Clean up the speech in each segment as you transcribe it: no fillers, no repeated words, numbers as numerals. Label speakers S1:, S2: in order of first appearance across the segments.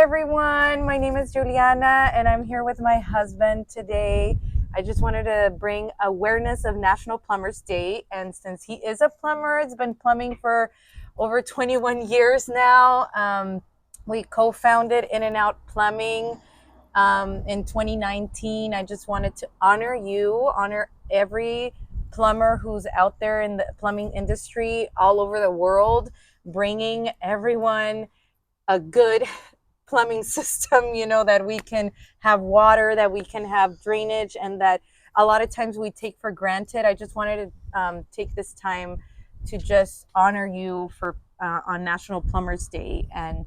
S1: everyone. My name is Lluliana and I'm here with my husband today. I just wanted to bring awareness of National Plumbers Day. And since he is a plumber, it's been plumbing for over 21 years now. We co-founded In and Out Plumbing in 2019. I just wanted to honor you, honor every plumber who's out there in the plumbing industry all over the world, bringing everyone a good plumbing system, that we can have water, that we can have drainage, and that a lot of times we take for granted. I just wanted to take this time to just honor you for on National Plumbers Day and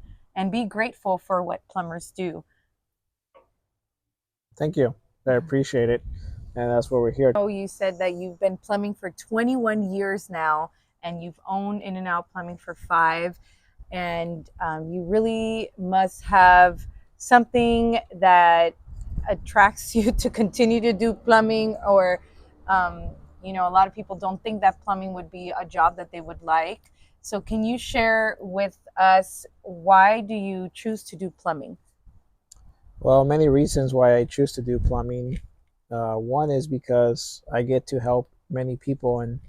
S1: be grateful for what plumbers do.
S2: Thank you. I appreciate it. And that's what we're here.
S1: Oh, you said that you've been plumbing for 21 years now, and you've owned In and Out Plumbing for 5. And you really must have something that attracts you to continue to do plumbing, or a lot of people don't think that plumbing would be a job that they would like. So can you share with us, why do you choose to do plumbing?
S2: Well, many reasons why I choose to do plumbing. One is because I get to help many people and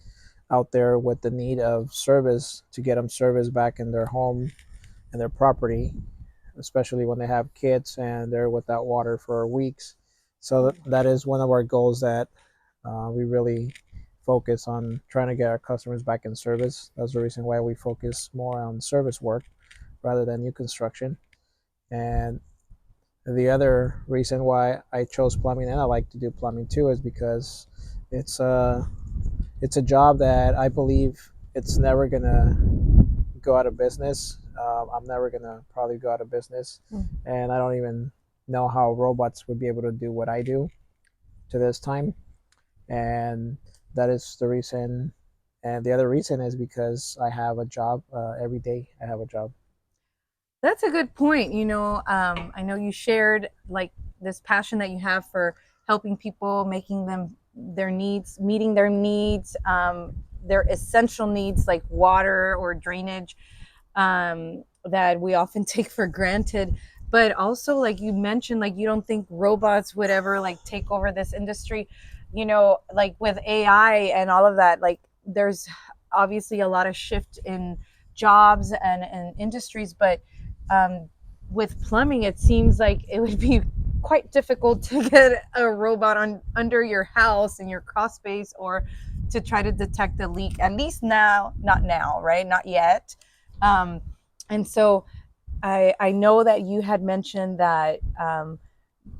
S2: out there with the need of service to get them service back in their home and their property, especially when they have kids and they're without water for weeks. So that is one of our goals that we really focus on trying to get our customers back in service. That's the reason why we focus more on service work rather than new construction. And the other reason why I chose plumbing and I like to do plumbing too is because it's a it's a job that I believe it's never gonna go out of business. I'm never gonna probably go out of business, and I don't even know how robots would be able to do what I do to this time. And that is the reason. And the other reason is because I have a job every day. I have a job.
S1: That's a good point. I know you shared like this passion that you have for helping people, making them their needs, meeting their essential needs like water or drainage, that we often take for granted. But also, like you mentioned, like you don't think robots would ever like take over this industry. Like with AI and all of that, like there's obviously a lot of shift in jobs and industries, but um, with plumbing, it seems like it would be quite difficult to get a robot on under your house in your crawl space, or to try to detect a leak. At least now, not now, right? Not yet. Um, and so I know that you had mentioned that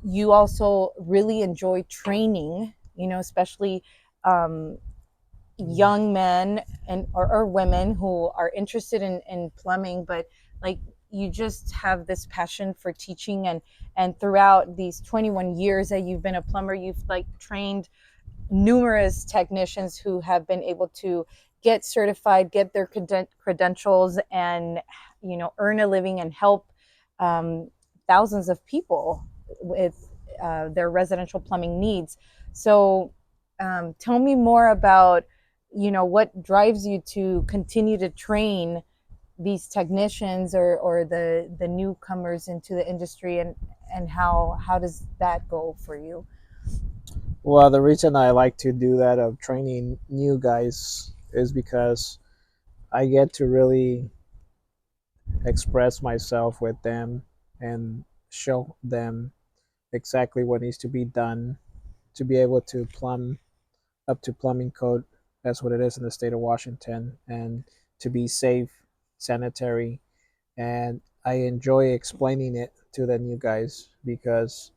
S1: you also really enjoy training, especially um, young men or women who are interested in plumbing, but like you just have this passion for teaching, and throughout these 21 years that you've been a plumber, you've like trained numerous technicians who have been able to get certified, get their credentials, and earn a living and help um, thousands of people with their residential plumbing needs. So tell me more about what drives you to continue to train these technicians, or the newcomers into the industry, and how does that go for you?
S2: Well, the reason I like to do that of training new guys is because I get to really express myself with them and show them exactly what needs to be done to be able to plumb up to plumbing code. That's what it is in the state of Washington, and to be safe, sanitary. And I enjoy explaining it to the new guys because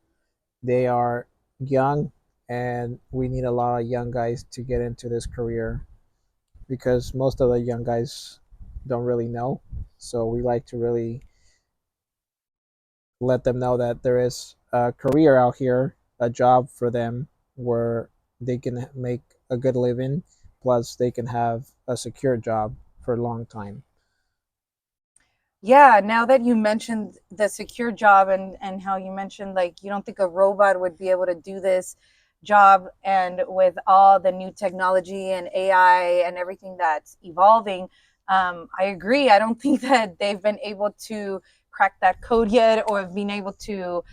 S2: they are young, and we need a lot of young guys to get into this career because most of the young guys don't really know. So we like to really let them know that there is a career out here, a job for them where they can make a good living, plus they can have a secure job for a long time.
S1: Yeah, now that you mentioned the secure job, and how you mentioned like you don't think a robot would be able to do this job, and with all the new technology and AI and everything that's evolving, I agree. I don't think that they've been able to cracked that code yet, or have been able to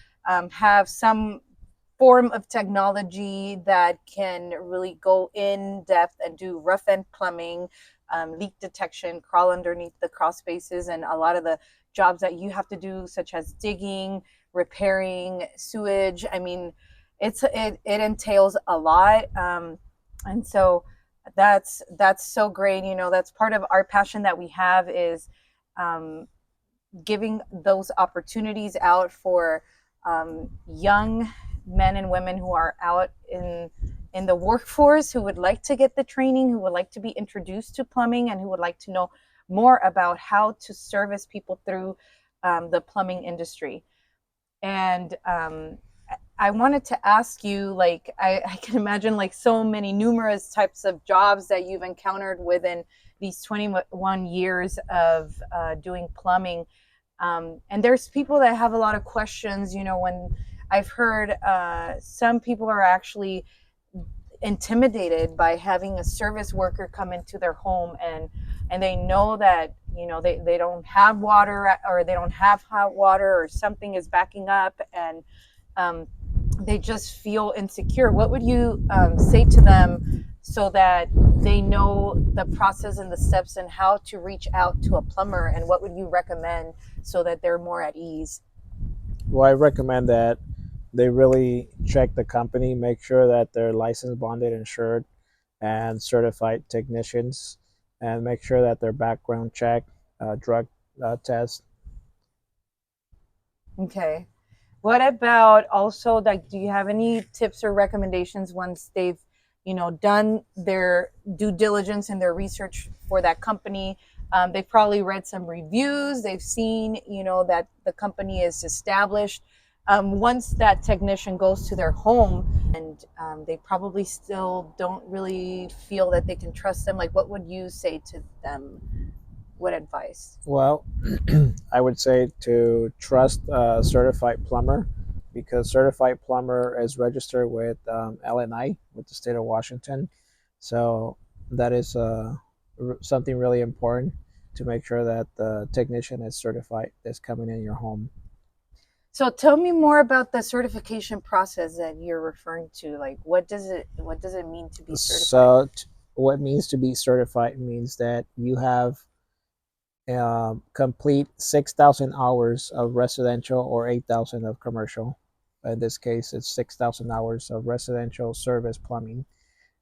S1: have some form of technology that can really go in depth and do rough end plumbing, leak detection, crawl underneath the crawl spaces, and a lot of the jobs that you have to do, such as digging, repairing sewage. I mean, it entails a lot, and so that's so great. You know, that's part of our passion that we have is um, giving those opportunities out for young men and women who are out in the workforce, who would like to get the training, who would like to be introduced to plumbing, and who would like to know more about how to service people through the plumbing industry. And I wanted to ask you, like, I can imagine like so many numerous types of jobs that you've encountered within these 21 years of doing plumbing. And there's people that have a lot of questions, you know, when I've heard some people are actually intimidated by having a service worker come into their home, and they know that, you know, they don't have water, or they don't have hot water, or something is backing up, and um, they just feel insecure. What would you say to them so that they know the process and the steps and how to reach out to a plumber, and what would you recommend so that they're more at ease?
S2: Well, I recommend that they really check the company, make sure that they're licensed, bonded, insured, and certified technicians, and make sure that their background check, drug test.
S1: Okay. What about also, like, do you have any tips or recommendations once they've, you know, done their due diligence and their research for that company? They've probably read some reviews. They've seen, you know, that the company is established. Once that technician goes to their home, and they probably still don't really feel that they can trust them. Like, what would you say to them? What advice?
S2: Well, I would say to trust a certified plumber, because certified plumber is registered with LNI, with the state of Washington. So that is something really important, to make sure that the technician is certified that's coming in your home.
S1: So tell me more about the certification process that you're referring to. Like, what does it mean to be certified?
S2: So, what means to be certified means that you have complete 6,000 hours of residential or 8,000 of commercial. In this case, it's 6,000 hours of residential service plumbing.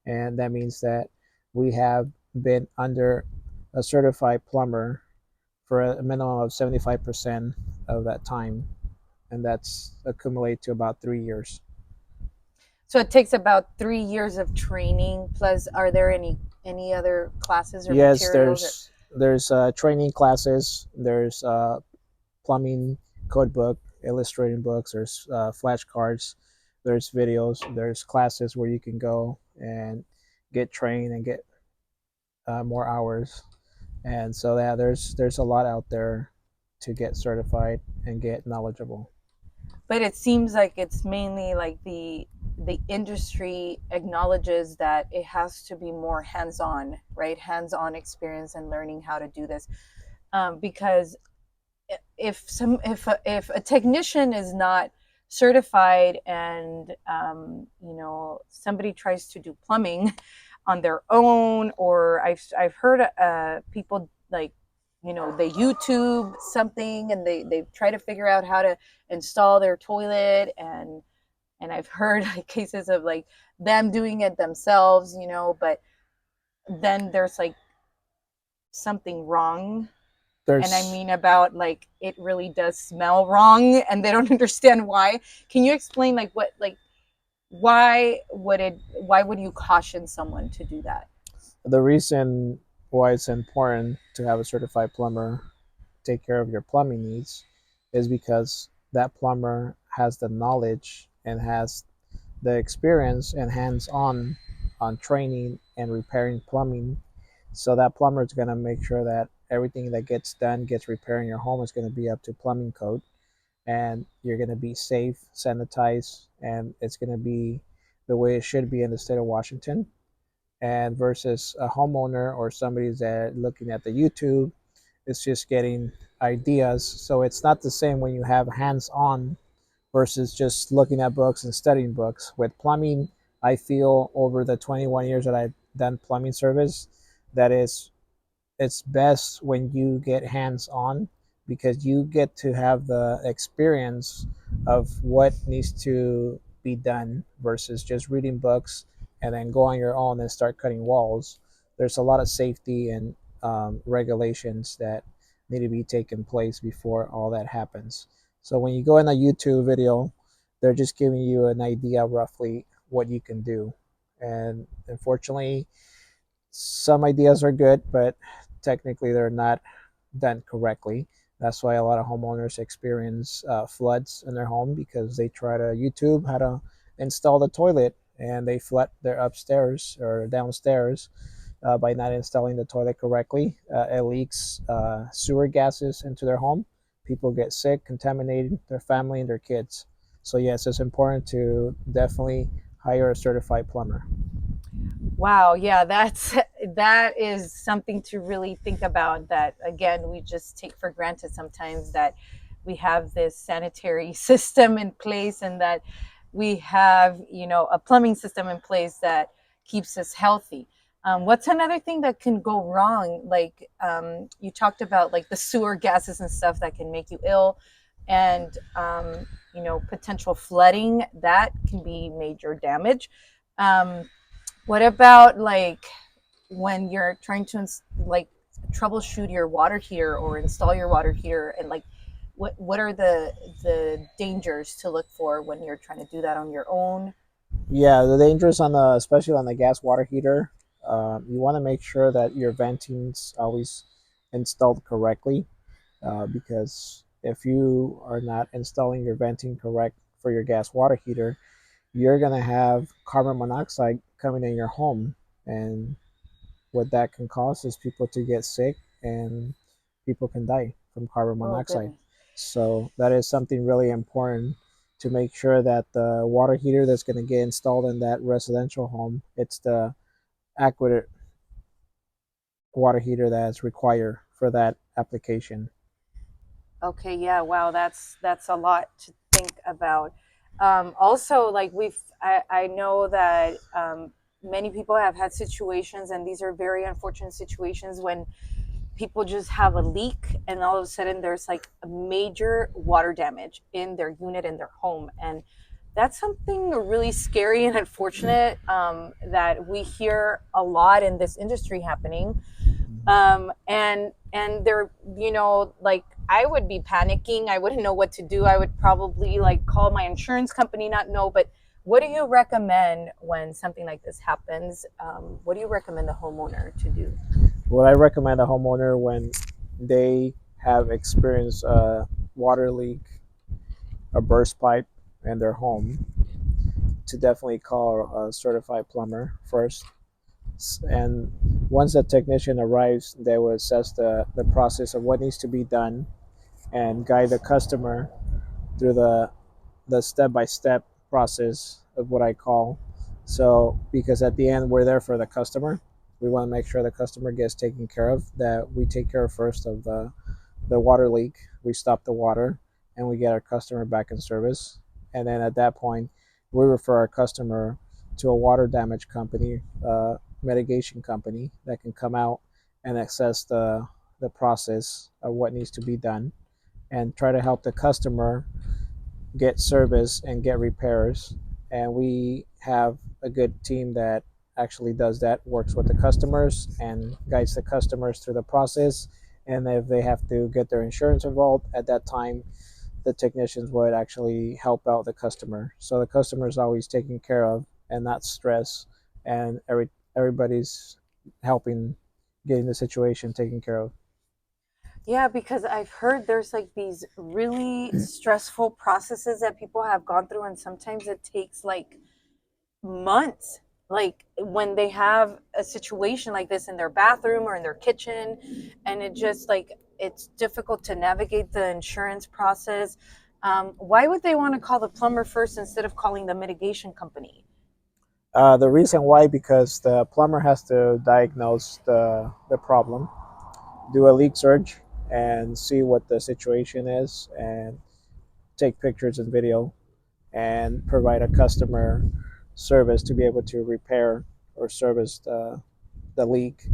S2: And that means that we have been under a certified plumber for a minimum of 75% of that time. And that's accumulated to about 3 years.
S1: So it takes about 3 years of training. Plus, are there any other classes or
S2: Yes,
S1: materials? Or
S2: there's training classes, there's plumbing code book, illustrating books, there's flashcards, there's videos, there's classes where you can go and get trained and get more hours. And so yeah, there's a lot out there to get certified and get knowledgeable.
S1: but it seems like it's mainly like the industry acknowledges that it has to be more hands-on, right? Hands-on experience and learning how to do this, because if a technician is not certified, and you know, somebody tries to do plumbing on their own, or I've heard people, like, you know, they YouTube something and they try to figure out how to install their toilet, and I've heard like cases of like them doing it themselves, you know, but then there's like something wrong. And I
S2: There's
S1: mean, about like it really does smell wrong and they don't understand why. Can you explain like what, like, why would you caution someone to do that?
S2: the reason why it's important to have a certified plumber take care of your plumbing needs is because that plumber has the knowledge and has the experience and hands on training and repairing plumbing. So that plumber is going to make sure that everything that gets done, gets repaired in your home, is going to be up to plumbing code, and you're going to be safe, sanitized, and it's going to be the way it should be in the state of Washington. And versus a homeowner or somebody that looking at the YouTube, it's just getting ideas. So it's not the same when you have hands on versus just looking at books and studying books. With plumbing, I feel over the 21 years that I've done plumbing service, that is it's best when you get hands on because you get to have the experience of what needs to be done versus just reading books and then go on your own and start cutting walls. There's a lot of safety and regulations that need to be taken place before all that happens. So when you go in a YouTube video, they're just giving you an idea roughly what you can do. And unfortunately, some ideas are good, but technically they're not done correctly. That's why a lot of homeowners experience floods in their home because they try to YouTube how to install the toilet and they flood their upstairs or downstairs by not installing the toilet correctly. It leaks sewer gases into their home. People get sick, contaminated, their family and their kids. So yes, it's important to definitely hire a certified plumber.
S1: Wow, yeah, that is something to really think about, that again we just take for granted sometimes, that we have this sanitary system in place, and that we have, a plumbing system in place that keeps us healthy. What's another thing that can go wrong? Like, you talked about like the sewer gases and stuff that can make you ill, and potential flooding that can be major damage. What about like when you're trying to like troubleshoot your water heater or install your water heater, and like what are the dangers to look for when you're trying to do that on your own?
S2: Yeah, the dangers on the especially on the gas water heater. You want to make sure that your venting's always installed correctly, because if you are not installing your venting correct for your gas water heater, you're gonna have carbon monoxide coming in your home, and what that can cause is people to get sick and people can die from carbon
S1: Oh
S2: monoxide.
S1: goodness.
S2: So that is something really important to make sure that the water heater that's going to get installed in that residential home, it's the accurate water heater that's required for that application.
S1: Okay, yeah, wow, that's a lot to think about. Also, like I know that many people have had situations, and these are very unfortunate situations, when people just have a leak and all of a sudden there's like a major water damage in their unit in their home, and that's something really scary and unfortunate, that we hear a lot in this industry happening. And they're, like, I would be panicking, I wouldn't know what to do, I would probably like call my insurance company, not know. But what do you recommend when something like this happens? What do you recommend the homeowner to do?
S2: What I recommend a homeowner when they have experienced a water leak, a burst pipe in their home, to definitely call a certified plumber first. And once the technician arrives, they will assess the process of what needs to be done and guide the customer through the step-by-step process of what I call. So because at the end we're there for the customer, we want to make sure the customer gets taken care of, that we take care first of the water leak, we stop the water, and we get our customer back in service. And then at that point, we refer our customer to a water damage company, mitigation company that can come out and assess the process of what needs to be done and try to help the customer get service and get repairs. And we have a good team that actually does that, works with the customers and guides the customers through the process. And if they have to get their insurance involved at that time, the technicians would actually help out the customer. So the customer is always taken care of and not stressed, and everybody's helping getting the situation taken care of.
S1: Yeah, because I've heard there's like these really stressful processes that people have gone through, and sometimes it takes like months. Like when they have a situation like this in their bathroom or in their kitchen, and it just like it's difficult to navigate the insurance process. Why would they want to call the plumber first instead of calling the mitigation company?
S2: The reason why, because the plumber has to diagnose the problem, do a leak search, and see what the situation is and take pictures and video and provide a customer service to be able to repair or service the leak.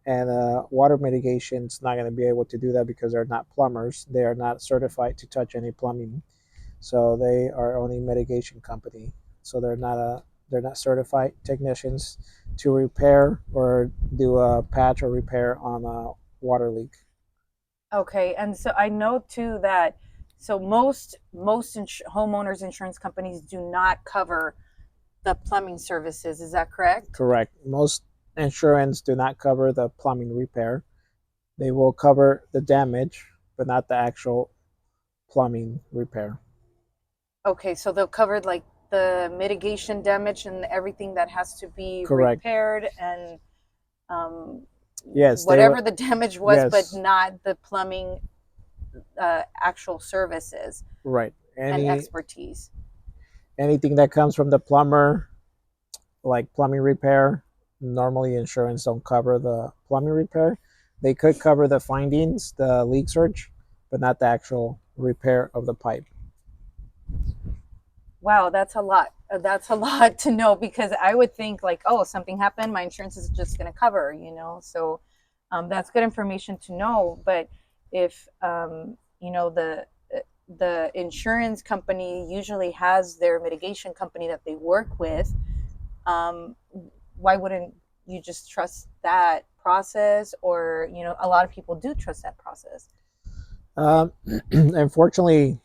S2: And water mitigation is not going to be able to do that because they're not plumbers. They are not certified to touch any plumbing, so they are only mitigation company. So they're not certified technicians to repair or do a patch or repair on a water leak.
S1: Okay, and so I know too that so homeowners insurance companies do not cover the plumbing services. Is that correct?
S2: Correct. Most insurance do not cover the plumbing repair. They will cover the damage, but not the actual plumbing repair.
S1: Okay, so they'll cover like the mitigation damage and everything that has to be
S2: Correct.
S1: repaired and um,
S2: Yes, they will.
S1: whatever the damage was, but
S2: Yes,
S1: not the plumbing actual services
S2: right.
S1: and expertise.
S2: Anything that comes from the plumber, like plumbing repair, normally insurance don't cover the plumbing repair. They could cover the findings, the leak search, but not the actual repair of the pipe.
S1: Wow, that's a lot. That's a lot to know because I would think like, oh, something happened, my insurance is just going to cover, you know. So that's good information to know. But if you know the insurance company usually has their mitigation company that they work with, um, why wouldn't you just trust that process? Or you know, a lot of people do trust that process.
S2: Um, Unfortunately,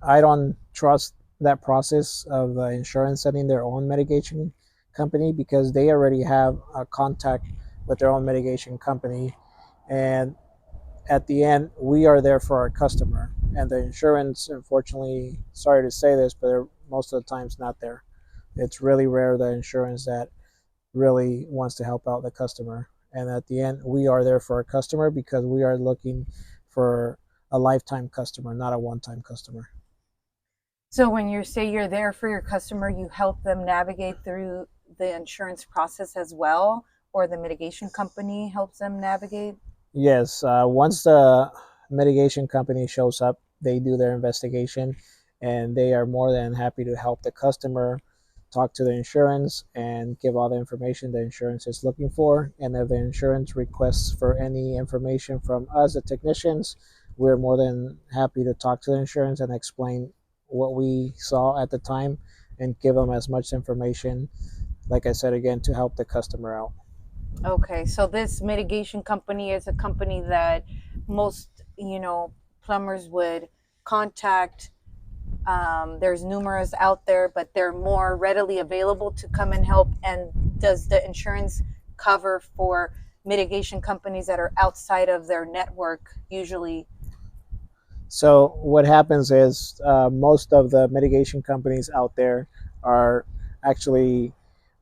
S2: I don't trust that process of the insurance setting their own mitigation company because they already have a contact with their own mitigation company. And at the end, we are there for our customer. And the insurance, unfortunately, sorry to say this, but they're most of the times not there. It's really rare the insurance that really wants to help out the customer. And at the end, we are there for our customer because we are looking for a lifetime customer, not a one time customer.
S1: So when you say you're there for your customer, you help them navigate through the insurance process as well, or the mitigation company helps them navigate.
S2: Yes, once the mitigation company shows up, they do their investigation and they are more than happy to help the customer talk to the insurance and give all the information the insurance is looking for. And if the insurance requests for any information from us, the technicians, we're more than happy to talk to the insurance and explain what we saw at the time and give them as much information, like I said again, to help the customer out.
S1: Okay, so this mitigation company is a company that most, you know, plumbers would contact. There's numerous out there, but they're more readily available to come and help. And does the insurance cover for mitigation companies that are outside of their network usually?
S2: So what happens is most of the mitigation companies out there are actually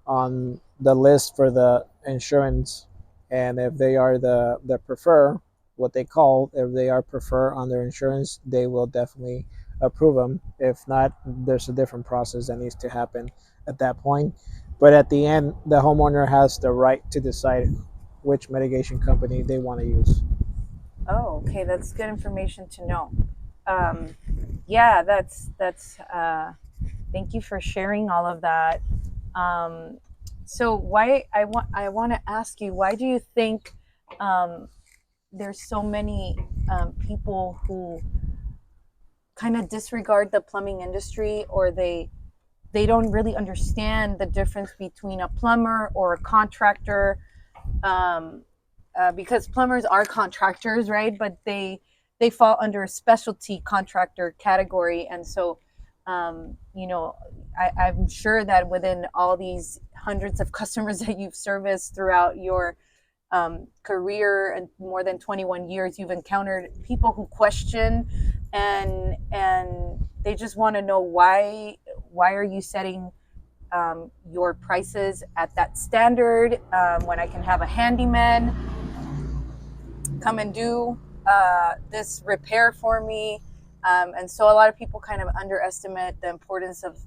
S2: on the list for the insurance, and if they are the prefer, what they call if they are prefer on their insurance, they will definitely approve them. If not, there's a different process that needs to happen at that point. But at the end, the homeowner has the right to decide which mitigation company they want to use.
S1: Oh, okay, that's good information to know. Um, yeah, that's. Thank you for sharing all of that. Um, so, why I want to ask you, why do you think um, there's so many people who kind of disregard the plumbing industry, or they don't really understand the difference between a plumber or a contractor, um, because plumbers are contractors, right? But they fall under a specialty contractor category, and so you know, I'm sure that within all these hundreds of customers that you've serviced throughout your career and more than 21 years, you've encountered people who question and they just want to know why are you setting your prices at that standard when I can have a handyman come and do this repair for me. And so a lot of people kind of underestimate the importance of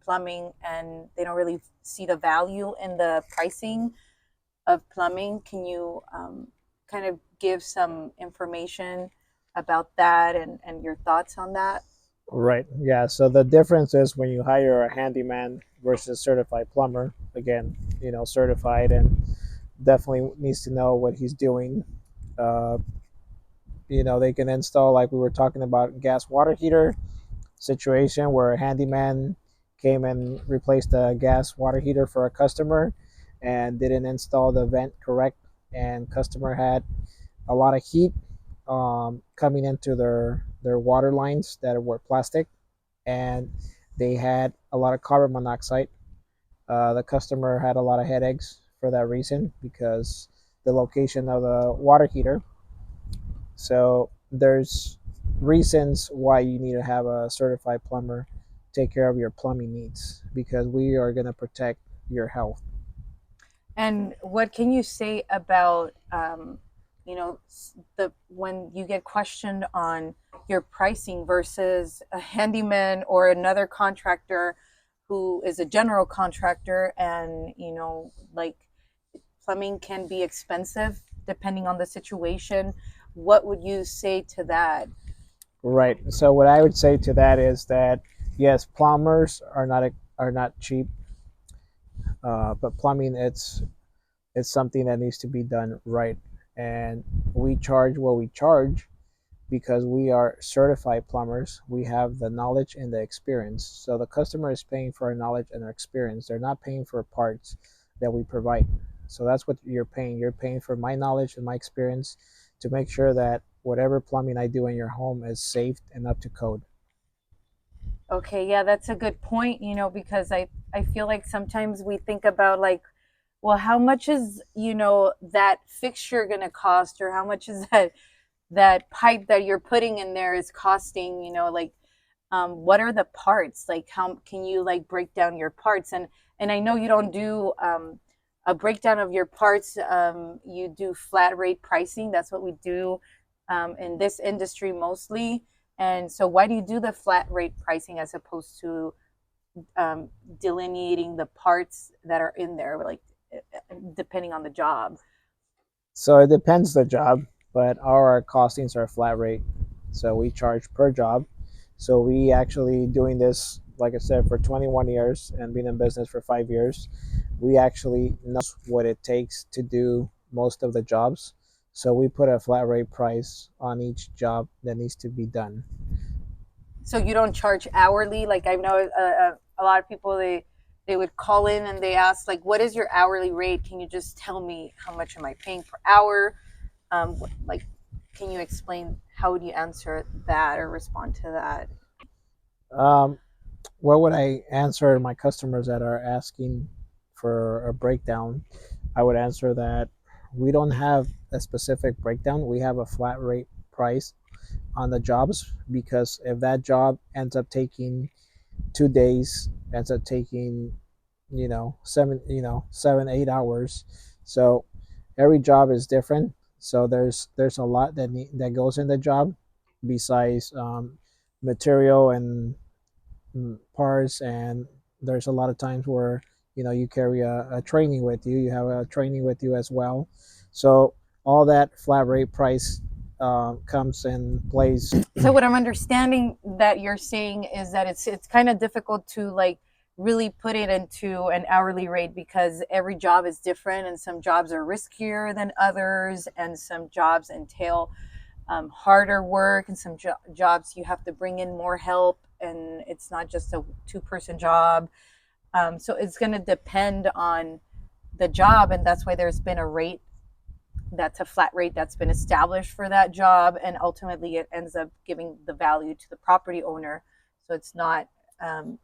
S1: plumbing and they don't really see the value in the pricing of plumbing. Can you kind of give some information about that and your thoughts on that?
S2: Right. Yeah. So the difference is when you hire a handyman versus certified plumber. Again, certified and definitely needs to know what he's doing. Uh, they can install, like we were talking about, gas water heater situation where a handyman came and replaced a gas water heater for a customer and didn't install the vent correct, and customer had a lot of heat coming into their water lines that were plastic, and they had a lot of carbon monoxide. The customer had a lot of headaches for that reason because the location of the water heater. So there's reasons why you need to have a certified plumber take care of your plumbing needs, because we are going to protect your health.
S1: And what can you say about, the when you get questioned on your pricing versus a handyman or another contractor who is a general contractor, and like plumbing can be expensive depending on the situation. What would you say to that?
S2: Right. So what I would say to that is that yes, plumbers are not cheap, but plumbing, it's something that needs to be done right, and we charge what we charge because we are certified plumbers. We have the knowledge and the experience. So the customer is paying for our knowledge and our experience. They're not paying for parts that we provide. So that's what you're paying. You're paying for my knowledge and my experience to make sure that whatever plumbing I do in your home is safe and up to code.
S1: Okay, yeah, that's a good point, because I feel like sometimes we think about like, well, how much is, that fixture going to cost, or how much is that pipe that you're putting in there is costing, like, what are the parts? Like, how can you like break down your parts? And I know you don't do a breakdown of your parts. You do flat rate pricing. That's what we do in this industry mostly. And so, why do you do the flat rate pricing as opposed to um, delineating the parts that are in there, like depending on the job?
S2: So it depends the job, but our costings are flat rate. So we charge per job. So we actually doing this, like I said, for 21 years and been in business for 5 years. We actually know what it takes to do most of the jobs. So we put a flat rate price on each job that needs to be done.
S1: So you don't charge hourly? Like I know a lot of people, they would call in and they ask like, what is your hourly rate? Can you just tell me how much am I paying per hour? Like, can you explain, how would you answer that or respond to that?
S2: Um, what would I answer my customers that are asking for a breakdown? I would answer that we don't have a specific breakdown. We have a flat rate price on the jobs, because if that job ends up taking 2 days, ends up taking 7 8 hours. So every job is different. So there's a lot that goes in the job besides material and parts, and there's a lot of times where you carry a training with you. You have a training with you as well. So all that flat rate price comes in place.
S1: So what I'm understanding that you're saying is that it's kind of difficult to like really put it into an hourly rate because every job is different, and some jobs are riskier than others, and some jobs entail harder work, and some jobs you have to bring in more help, and it's not just a two-person job. So it's going to depend on the job, and that's why there's been a rate that's a flat rate that's been established for that job, and ultimately it ends up giving the value to the property owner. So it's not,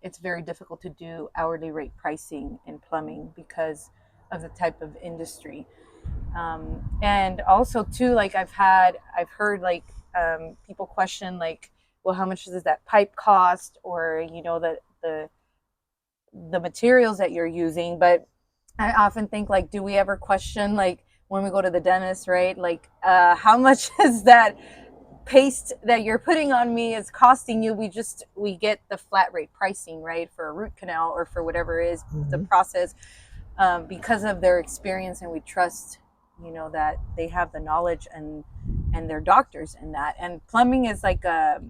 S1: it's very difficult to do hourly rate pricing in plumbing because of the type of industry. And also too, like I've heard like people question like, well, how much does that pipe cost, or the materials that you're using. But I often think like, do we ever question like when we go to the dentist, right? Like, how much is that paste that you're putting on me is costing you? We get the flat rate pricing, right, for a root canal or for whatever it is the
S2: Mhm.
S1: process, because of their experience, and we trust. that they have the knowledge and they're doctors in that. And plumbing is like a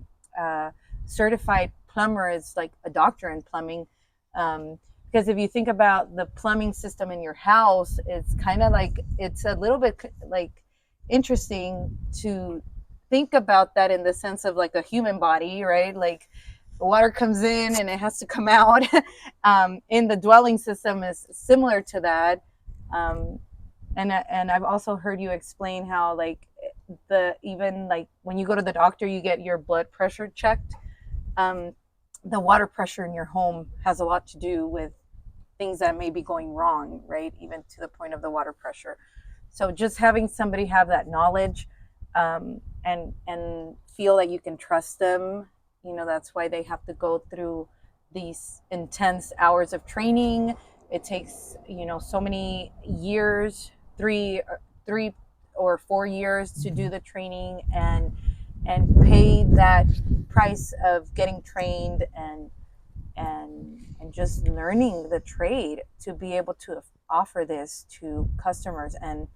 S1: certified plumber is like a doctor in plumbing. Because if you think about the plumbing system in your house, it's kind of like, it's a little bit like interesting to think about that in the sense of like a human body, right? Like water comes in and it has to come out. In the dwelling system is similar to that. Um, and I've also heard you explain how like the even like when you go to the doctor, you get your blood pressure checked. Um, the water pressure in your home has a lot to do with things that may be going wrong, right? Even to the point of the water pressure. So just having somebody have that knowledge, and feel that you can trust them, that's why they have to go through these intense hours of training. It takes so many years, three or 4 years to do the training, and pay that price of getting trained and just learning the trade to be able to offer this to customers. And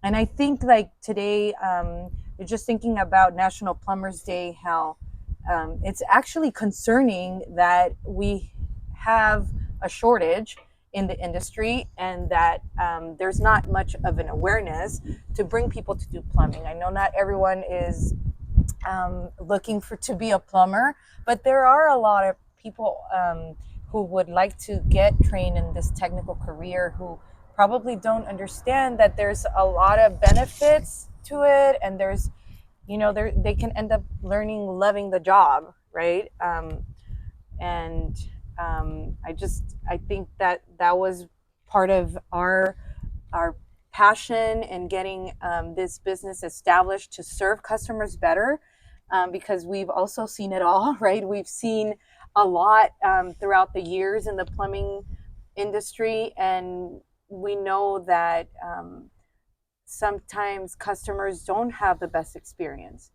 S1: I think like today, you're just thinking about National Plumbers Day, how it's actually concerning that we have a shortage in the industry, and that there's not much of an awareness to bring people to do plumbing. I know not everyone is looking for to be a plumber, but there are a lot of people who would like to get trained in this technical career, who probably don't understand that there's a lot of benefits to it, and there's they can end up loving the job, right? And I think that that was part of our passion in getting this business established to serve customers better, because we've also seen it all, right? We've seen a lot throughout the years in the plumbing industry, and we know that sometimes customers don't have the best experience,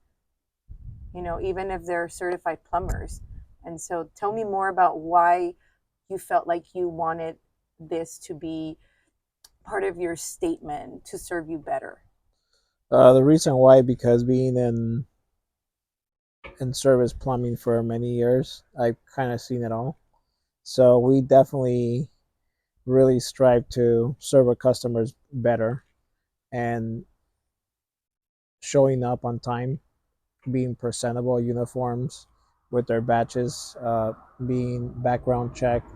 S1: even if they're certified plumbers. And so tell me more about why you felt like you wanted this to be part of your statement to serve you better.
S2: The reason why, because being in service plumbing for many years, I've kind of seen it all. So we definitely really strive to serve our customers better and showing up on time, being presentable uniforms with their badges, being background checked,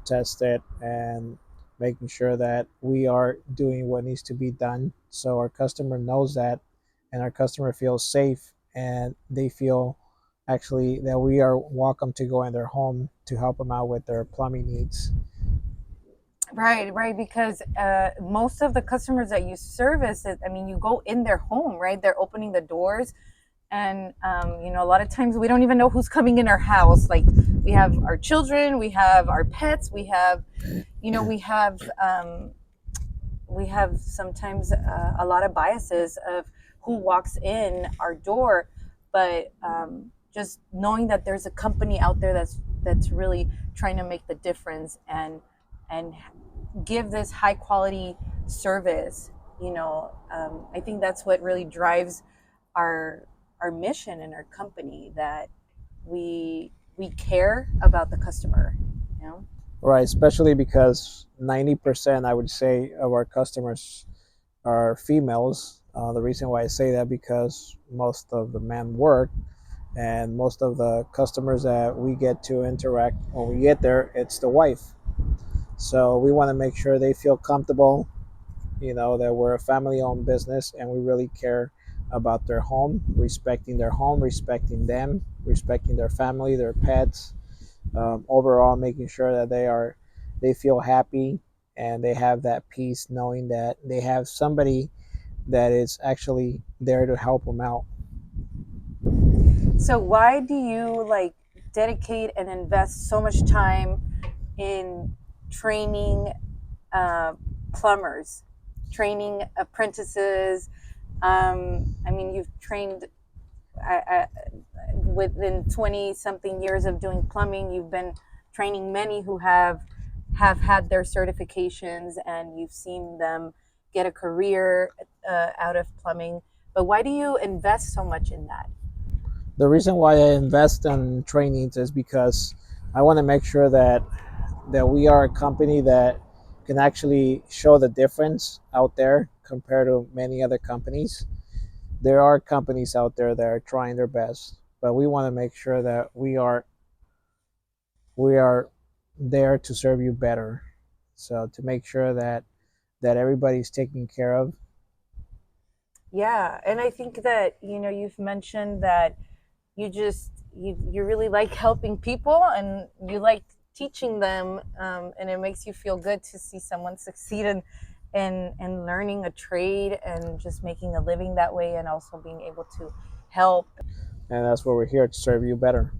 S2: tested, and making sure that we are doing what needs to be done so our customer knows that, and our customer feels safe, and they feel actually that we are welcome to go in their home to help them out with their plumbing needs.
S1: Right, right. Because most of the customers that you service, I mean, you go in their home, right? They're opening the doors, and a lot of times we don't even know who's coming in our house. Like we have our children, we have our pets, we have sometimes a lot of biases of who walks in our door, but just knowing that there's a company out there that's really trying to make the difference and give this high quality service. I think that's what really drives our our mission in our company, that we care about the customer. You know.
S2: Right, especially because 90%, I would say, of our customers are females. The reason why I say that, because most of the men work, and most of the customers that we get to interact when we get there, it's the wife. So we want to make sure they feel comfortable, that we're a family owned business and we really care about their home, respecting them, respecting their family, their pets, overall making sure that they feel happy, and they have that peace knowing that they have somebody that is actually there to help them out.
S1: So why do you like dedicate and invest so much time in training uh, plumbers, training apprentices? I mean, you've trained within 20 something years of doing plumbing. You've been training many who have had their certifications, and you've seen them get a career out of plumbing. But why do you invest so much in that?
S2: The reason why I invest in trainings is because I want to make sure that we are a company that can actually show the difference out there compared to many other companies. There are companies out there that are trying their best, but we want to make sure that we are there to serve you better. So to make sure that everybody's taken care of.
S1: Yeah, and I think that you've mentioned that you really like helping people and you like teaching them, and it makes you feel good to see someone succeed in learning a trade and just making a living that way, and also being able to help.
S2: And that's what we're here to serve you better.